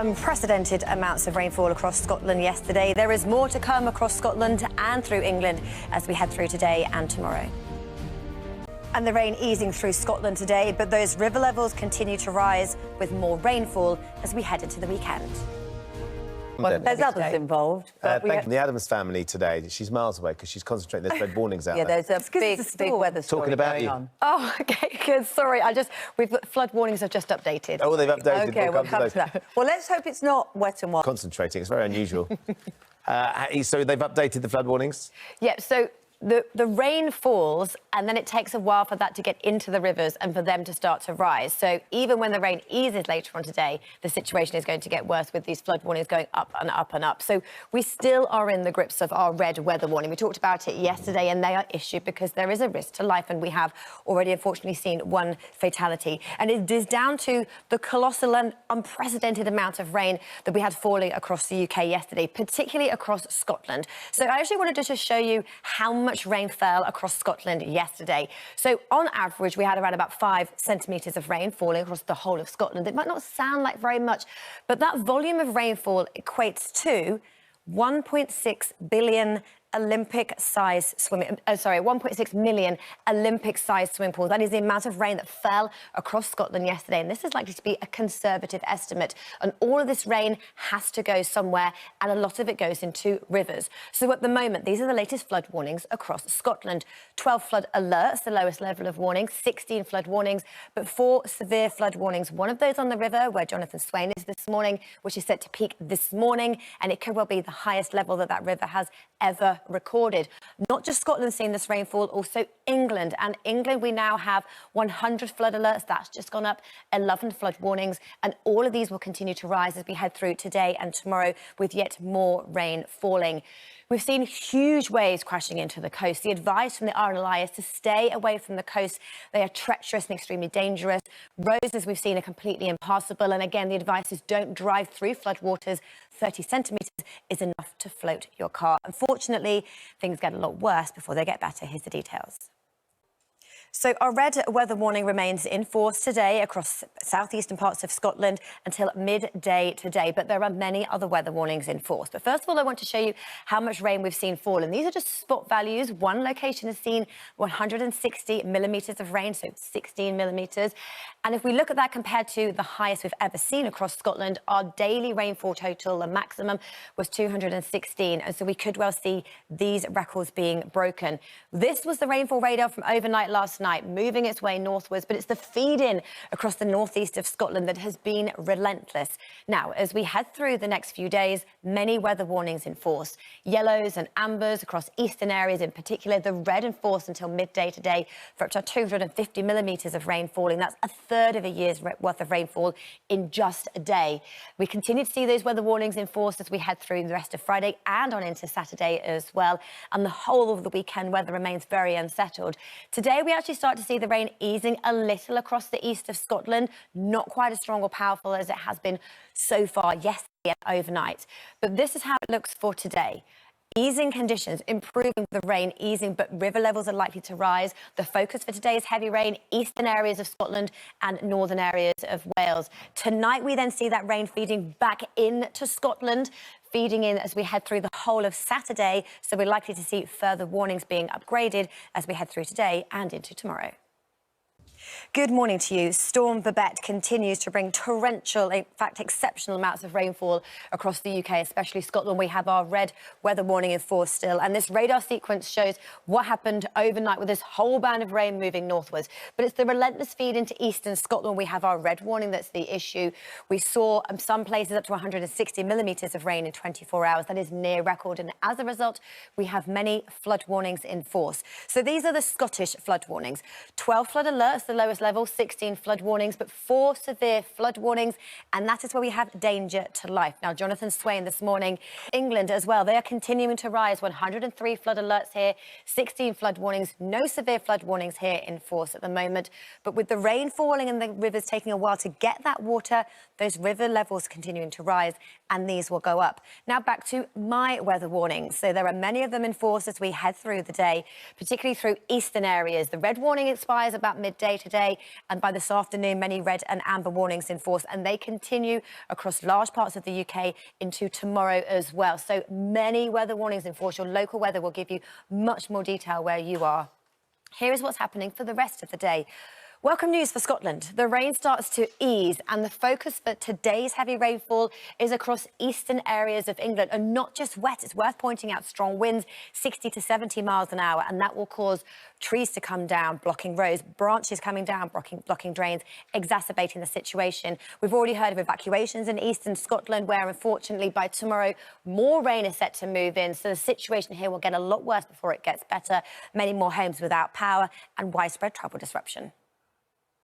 Unprecedented amounts of rainfall across Scotland yesterday. There is more to come across Scotland and through England as we head through today and tomorrow. And the rain easing through Scotland today, but those river levels continue to rise with more rainfall as we head into the weekend. Well, there's others involved. Thank the Adams family today. She's miles away because she's concentrating. There's red warnings out there. there. There's a big weather story talking about going you. on. Oh, OK, good. Sorry, we've got flood warnings have just updated. Oh, they've updated. OK, we'll come to that. Well, let's hope it's not wet and wild. Concentrating. It's very unusual. So they've updated the flood warnings? Yeah, so the rain falls and then it takes a while for that to get into the rivers and for them to start to rise. So even when the rain eases later on today, the situation is going to get worse with these flood warnings going up and up and up. So we still are in the grips of our red weather warning. We talked about it yesterday and they are issued because there is a risk to life, and we have already unfortunately seen one fatality. And it is down to the colossal and unprecedented amount of rain that we had falling across the UK yesterday, particularly across Scotland. So I actually wanted to just show you how much rain fell across Scotland yesterday. So on average, we had around about 5 centimetres of rain falling across the whole of Scotland. It might not sound like very much, but that volume of rainfall equates to 1.6 billion Olympic-sized swimming... 1.6 million Olympic-sized swimming pools. That is the amount of rain that fell across Scotland yesterday, and this is likely to be a conservative estimate. And all of this rain has to go somewhere, and a lot of it goes into rivers. So at the moment, these are the latest flood warnings across Scotland. 12 flood alerts, the lowest level of warning, 16 flood warnings, but 4 severe flood warnings. One of those on the river, where Jonathan Swain is this morning, which is set to peak this morning, and it could well be the highest level that river has ever recorded. Not just Scotland seeing this rainfall, also England. And England, we now have 100 flood alerts. That's just gone up, 11 flood warnings. And all of these will continue to rise as we head through today and tomorrow with yet more rain falling. We've seen huge waves crashing into the coast. The advice from the RNLI is to stay away from the coast. They are treacherous and extremely dangerous. Roads, as we've seen, are completely impassable. And again, the advice is don't drive through floodwaters. 30 centimetres is enough to float your car. Unfortunately, things get a lot worse before they get better. Here's the details. So our red weather warning remains in force today across southeastern parts of Scotland until midday today. But there are many other weather warnings in force. But first of all, I want to show you how much rain we've seen fall. And these are just spot values. One location has seen 160 millimetres of rain, so 16 millimetres. And if we look at that compared to the highest we've ever seen across Scotland, our daily rainfall total, the maximum, was 216. And so we could well see these records being broken. This was the rainfall radar from overnight last night, moving its way northwards, but it's the feed-in across the northeast of Scotland that has been relentless. Now, as we head through the next few days, many weather warnings in force. Yellows and ambers across eastern areas in particular, the red in force until midday today for up to 250 millimetres of rain falling. That's a third of a year's worth of rainfall in just a day. We continue to see those weather warnings in force as we head through the rest of Friday and on into Saturday as well. And the whole of the weekend weather remains very unsettled. Today, we actually start to see the rain easing a little across the east of Scotland, not quite as strong or powerful as it has been so far yesterday and overnight. But this is how it looks for today. Easing conditions, improving the rain, easing, but river levels are likely to rise. The focus for today is heavy rain, eastern areas of Scotland and northern areas of Wales. Tonight, we then see that rain feeding back into Scotland, feeding in as we head through the whole of Saturday. So we're likely to see further warnings being upgraded as we head through today and into tomorrow. Good morning to you. Storm Babette continues to bring torrential, in fact, exceptional amounts of rainfall across the UK, especially Scotland. We have our red weather warning in force still. And this radar sequence shows what happened overnight with this whole band of rain moving northwards. But it's the relentless feed into eastern Scotland. We have our red warning that's the issue. We saw some places up to 160 millimetres of rain in 24 hours. That is near record. And as a result, we have many flood warnings in force. So these are the Scottish flood warnings. 12 flood alerts, the lowest level, 16 flood warnings, but 4 severe flood warnings, and that is where we have danger to life. Now, Jonathan Swain this morning, England as well, they are continuing to rise. 103 flood alerts here, 16 flood warnings, no severe flood warnings here in force at the moment. But with the rain falling and the rivers taking a while to get that water, those river levels continuing to rise, and these will go up. Now back to my weather warnings. So there are many of them in force as we head through the day, particularly through eastern areas. The red warning expires about midday today, and by this afternoon, many red and amber warnings in force, and they continue across large parts of the UK into tomorrow as well. So many weather warnings in force. Your local weather will give you much more detail where you are. Here is what's happening for the rest of the day. Welcome news for Scotland. The rain starts to ease, and the focus for today's heavy rainfall is across eastern areas of England, and not just wet. It's worth pointing out strong winds, 60 to 70 miles an hour, and that will cause trees to come down, blocking roads, branches coming down, blocking drains, exacerbating the situation. We've already heard of evacuations in eastern Scotland, where unfortunately by tomorrow more rain is set to move in, so the situation here will get a lot worse before it gets better. Many more homes without power and widespread travel disruption.